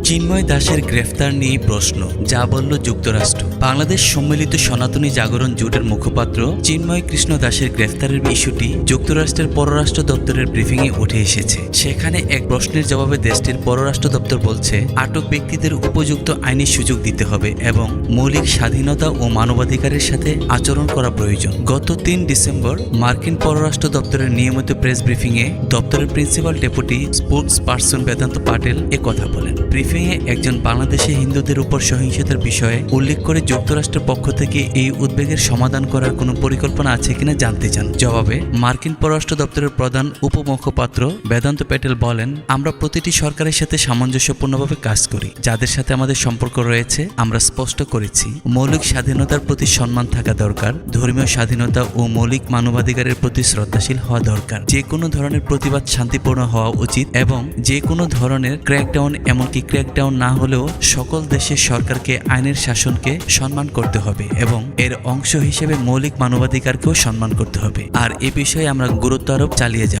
চিন্ময় দাসের গ্রেফতার নিয়ে প্রশ্ন, যা বলল যুক্তরাষ্ট্র। বাংলাদেশ সম্মিলিত সনাতনী জাগরণ জোটের মুখপাত্র চিন্ময় কৃষ্ণ দাসের গ্রেফতারের ইস্যুটি যুক্তরাষ্ট্রের পররাষ্ট্র দপ্তরের ব্রিফিংয়ে উঠে এসেছে। সেখানে এক প্রশ্নের জবাবে দেশটির পররাষ্ট্র দপ্তর বলছে, আটক ব্যক্তিদের উপযুক্ত আইনি সুযোগ দিতে হবে এবং মৌলিক স্বাধীনতা ও মানবাধিকারের সাথে আচরণ করা প্রয়োজন। গত ৩ ডিসেম্বর মার্কিন পররাষ্ট্র দপ্তরের নিয়মিত প্রেস ব্রিফিংয়ে দপ্তরের principal deputy spokes person Vedanta Patel কথা বলেন। ব্রিফিংয়ে একজন বাংলাদেশে হিন্দুদের উপর সহিংসতার বিষয়ে উল্লেখ করে যুক্তরাষ্ট্রের পক্ষ থেকে এই উদ্বেগের সমাধান করার কোনো পরিকল্পনা আছে কিনা জানতে চান। জবাবে মার্কিন পররাষ্ট্র দপ্তরের প্রধান উপমুখপাত্র বেদান্ত প্যাটেল বলেন, আমরা প্রতিটি সরকারের সাথে সামঞ্জস্যপূর্ণভাবে কাজ করি। যাদের সাথে আমাদের সম্পর্ক রয়েছে আমরা স্পষ্ট করেছি, মৌলিক স্বাধীনতার প্রতি সম্মান থাকা দরকার, ধর্মীয় স্বাধীনতা ও মৌলিক মানবাধিকারের প্রতি শ্রদ্ধাশীল হওয়া দরকার, যে কোনো ধরনের প্রতিবাদ শান্তিপূর্ণ হওয়া উচিত এবং যে কোনো ধরনের ক্র্যাকডাউন, এমনকি ক্র্যাকডাউন না হলেও সকল দেশের সরকারকে আইনের শাসনকে সম্মান করতে হবে এবং এর অংশ হিসেবে মৌলিক মানবাধিকারকেও সম্মান করতে হবে। আর এ বিষয়ে আমরা গুরুত্ব আরোপ চালিয়ে যাব।